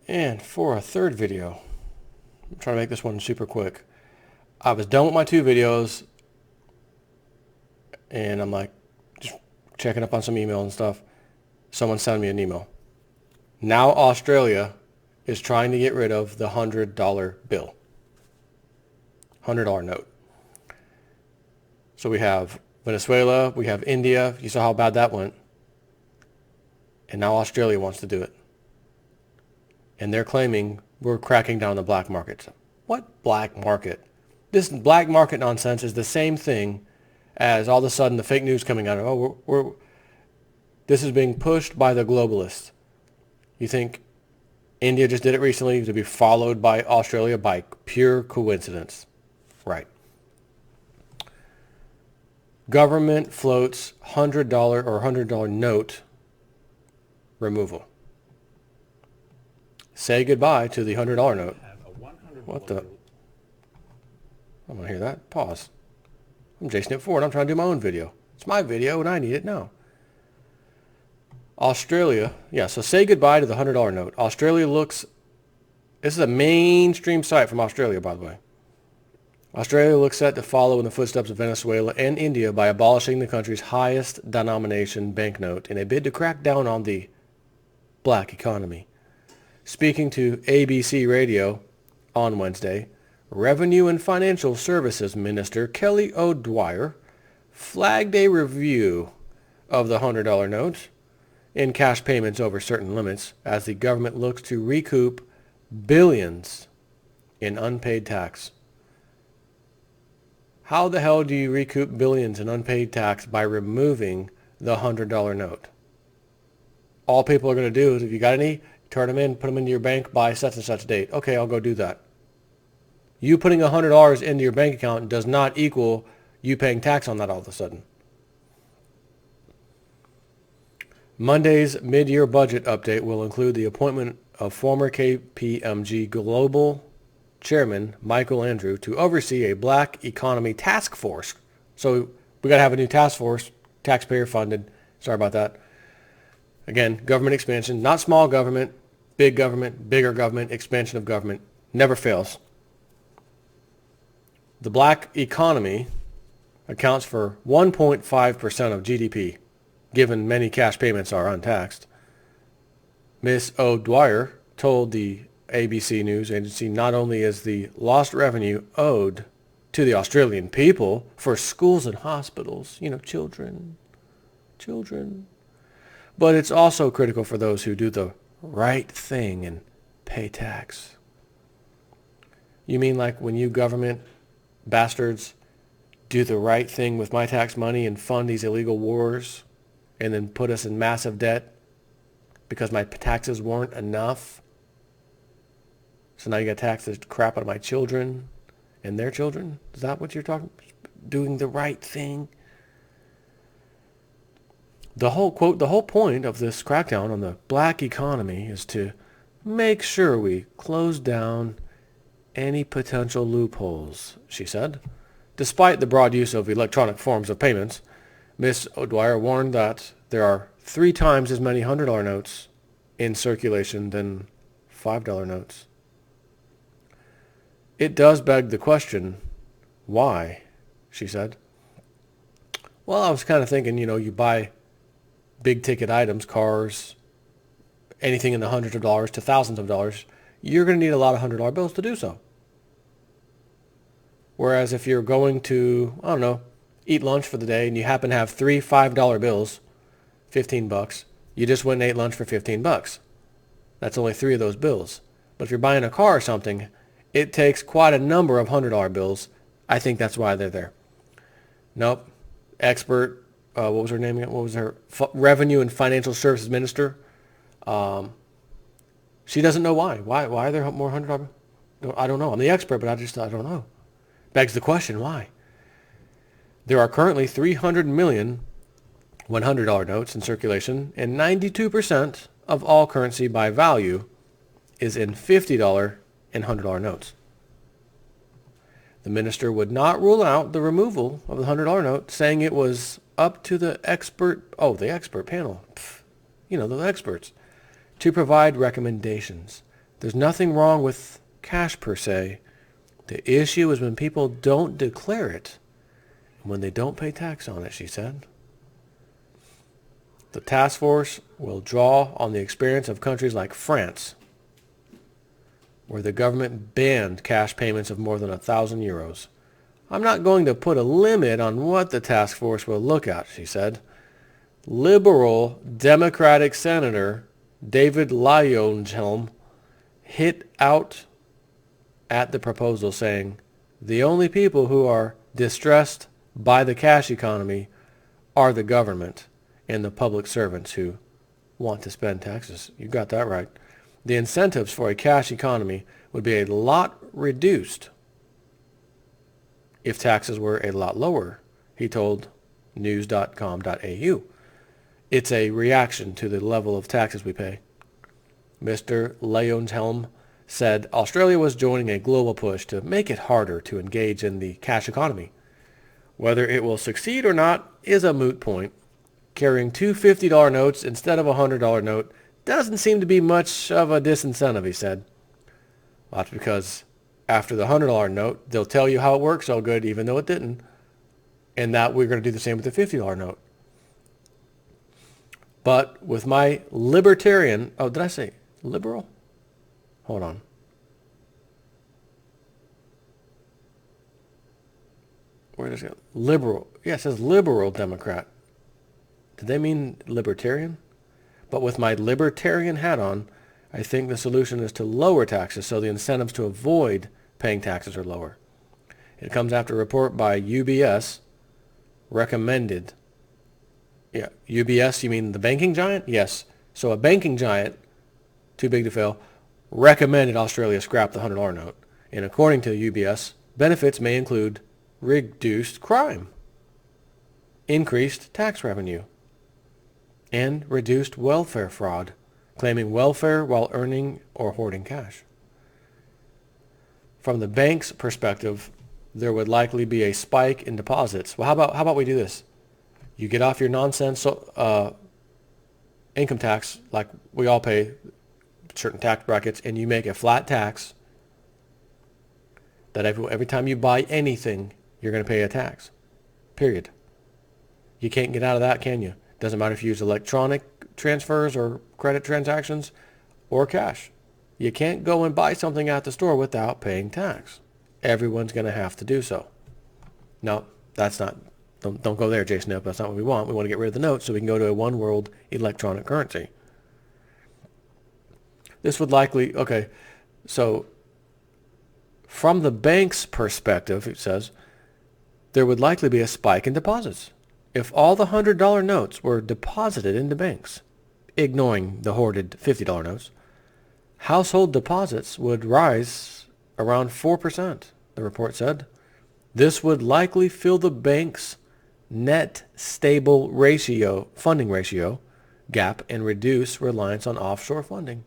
And for a third video, I'm trying to make this one super quick. I was done with my 2 videos, and I'm like, just checking up on some email and stuff. Someone sent me an email. Now Australia is trying to get rid of the $100 bill. $100 note. So we have Venezuela, we have India. You saw how bad that went. And now Australia wants to do it. And they're claiming we're cracking down on the black market. What black market? This black market nonsense is the same thing as all of a sudden the fake news coming out of, this is being pushed by the globalists. You think India just did it recently to be followed by Australia by pure coincidence? Right. Government floats $100 or $100 note removal. Say goodbye to the $100 note. What the? I want to hear that. Pause. I'm Jason at Ford. I'm trying to do my own video. It's my video and I need it now. Australia. Yeah, so say goodbye to the $100 note. Australia looks... This is a mainstream site from Australia, by the way. Australia looks set to follow in the footsteps of Venezuela and India by abolishing the country's highest denomination banknote in a bid to crack down on the black economy. Speaking to ABC Radio on Wednesday, Revenue and Financial Services Minister Kelly O'Dwyer flagged a review of the $100 note in cash payments over certain limits as the government looks to recoup billions in unpaid tax. How the hell do you recoup billions in unpaid tax by removing the $100 note? All people are going to do is, if you got any, turn them in, put them into your bank by such and such date. Okay, I'll go do that. You putting $100 into your bank account does not equal you paying tax on that all of a sudden. Monday's mid-year budget update will include the appointment of former KPMG Global Chairman Michael Andrew to oversee a black economy task force. So we got to have a new task force, taxpayer funded. Sorry about that. Again, government expansion, not small government, bigger government, expansion of government, never fails. The black economy accounts for 1.5% of GDP, given many cash payments are untaxed. Ms. O'Dwyer told the ABC News agency not only is the lost revenue owed to the Australian people for schools and hospitals, children, but it's also critical for those who do the right thing and pay tax. You mean like when you government bastards do the right thing with my tax money and fund these illegal wars and then put us in massive debt because my taxes weren't enough? So now you got to tax the crap out of my children and their children? Is that what you're talking? Doing the right thing? The whole point of this crackdown on the black economy is to make sure we close down any potential loopholes, she said. Despite the broad use of electronic forms of payments, Ms. O'Dwyer warned that there are 3 times as many $100 notes in circulation than $5 notes. It does beg the question, why, she said. Well, I was kind of thinking, you buy big ticket items, cars, anything in the hundreds of dollars to thousands of dollars, you're going to need a lot of $100 bills to do so. Whereas if you're going to, eat lunch for the day and you happen to have 3 $5 bills, $15, you just went and ate lunch for $15. That's only 3 of those bills. But if you're buying a car or something, it takes quite a number of $100 bills. I think that's why they're there. Nope. Expert, what was her name again? What was her Revenue and Financial Services Minister? She doesn't know why. Why are there more $100? I don't know. I'm the expert, but I don't know. Begs the question, why? There are currently 300 million $100 notes in circulation, and 92% of all currency by value is in $50 and $100 notes. The minister would not rule out the removal of the $100 note, saying it was up to the expert panel, the experts, to provide recommendations. There's nothing wrong with cash per se. The issue is when people don't declare it and when they don't pay tax on it, she said. The task force will draw on the experience of countries like France, where the government banned cash payments of more than 1,000 euros. I'm not going to put a limit on what the task force will look at, she said. Liberal Democratic Senator David Leyonhjelm hit out at the proposal, saying, the only people who are distressed by the cash economy are the government and the public servants who want to spend taxes. You got that right. The incentives for a cash economy would be a lot reduced if taxes were a lot lower, he told news.com.au. It's a reaction to the level of taxes we pay. Mr. Leyonhjelm said Australia was joining a global push to make it harder to engage in the cash economy. Whether it will succeed or not is a moot point. Carrying two $50 notes instead of a $100 note doesn't seem to be much of a disincentive, he said. Well, that's because after the $100 note, they'll tell you how it works so good even though it didn't. And that we're going to do the same with the $50 note. But with my libertarian, oh, did I say liberal? Hold on. Where does it go? Liberal. Yeah, it says liberal Democrat. Did they mean libertarian? But with my libertarian hat on, I think the solution is to lower taxes so the incentives to avoid paying taxes are lower. It comes after a report by UBS recommended. Yeah, UBS, you mean the banking giant? Yes. So a banking giant, too big to fail, recommended Australia scrap the $100 note. And according to UBS, benefits may include reduced crime, increased tax revenue, and reduced welfare fraud, claiming welfare while earning or hoarding cash. From the bank's perspective, there would likely be a spike in deposits. Well, how about we do this? You get off your nonsense income tax, like we all pay certain tax brackets, and you make a flat tax that every time you buy anything, you're going to pay a tax. Period. You can't get out of that, can you? Doesn't matter if you use electronic transfers or credit transactions or cash. You can't go and buy something at the store without paying tax. Everyone's going to have to do so. No, that's not. Don't go there, Jason. That's not what we want. We want to get rid of the notes so we can go to a one world electronic currency. This would likely, okay, so from the bank's perspective, it says, there would likely be a spike in deposits. If all the $100 notes were deposited into banks, ignoring the hoarded $50 notes, household deposits would rise around 4%, the report said. This would likely fill the bank's net stable ratio, funding ratio, gap and reduce reliance on offshore funding.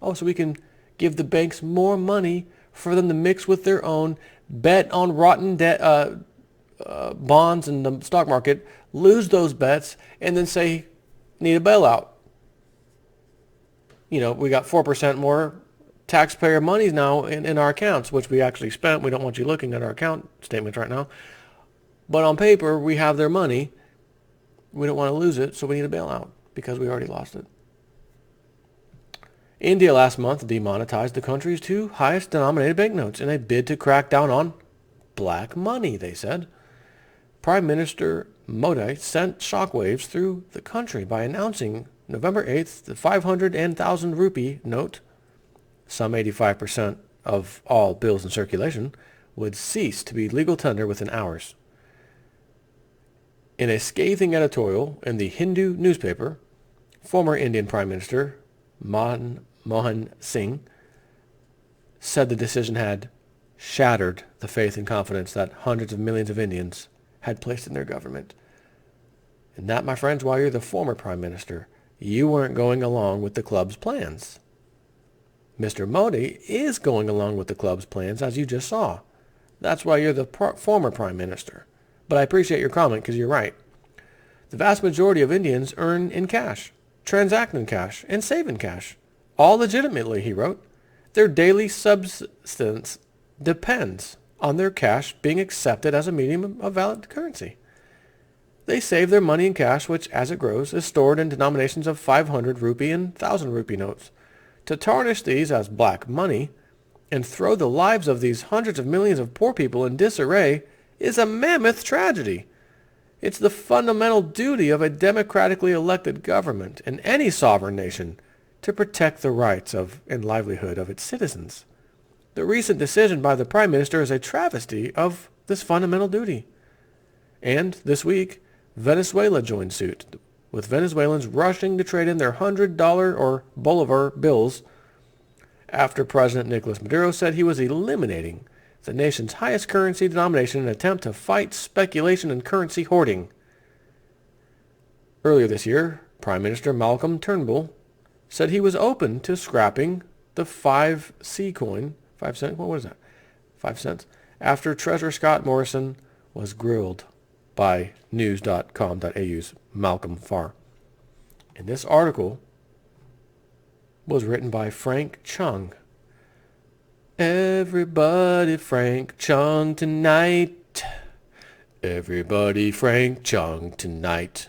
Oh, so we can give the banks more money for them to mix with their own, bet on rotten debt, bonds in the stock market, lose those bets, and then say, need a bailout. You know, we got 4% more taxpayer money now in our accounts, which we actually spent. We don't want you looking at our account statements right now. But on paper, we have their money. We don't want to lose it, so we need a bailout because we already lost it. India last month demonetized the country's two highest denominated banknotes in a bid to crack down on black money, they said. Prime Minister Modi sent shockwaves through the country by announcing November 8th the 500 and 1,000 rupee note, some 85% of all bills in circulation, would cease to be legal tender within hours. In a scathing editorial in the Hindu newspaper, former Indian Prime Minister Manmohan Singh said the decision had shattered the faith and confidence that hundreds of millions of Indians had placed in their government. And that, my friends, while you're the former Prime Minister, you weren't going along with the club's plans. Mr. Modi is going along with the club's plans, as you just saw. That's why you're the former Prime Minister. But I appreciate your comment because you're right. The vast majority of Indians earn in cash, transact in cash, and save in cash. All legitimately, he wrote. Their daily subsistence depends on their cash being accepted as a medium of valid currency. They save their money in cash, which, as it grows, is stored in denominations of 500 rupee and 1,000 rupee notes. To tarnish these as black money and throw the lives of these hundreds of millions of poor people in disarray is a mammoth tragedy. It's the fundamental duty of a democratically elected government in any sovereign nation to protect the rights of and livelihood of its citizens. The recent decision by the Prime Minister is a travesty of this fundamental duty. And this week, Venezuela joined suit, with Venezuelans rushing to trade in their $100 or Bolivar bills after President Nicolas Maduro said he was eliminating the nation's highest currency denomination in an attempt to fight speculation and currency hoarding. Earlier this year, Prime Minister Malcolm Turnbull said he was open to scrapping the 5C coin, 5 cent, what was that? 5 cents, after Treasurer Scott Morrison was grilled by news.com.au's Malcolm Farr. And this article was written by Frank Chung. Everybody Frank Chung tonight. Everybody Frank Chung tonight.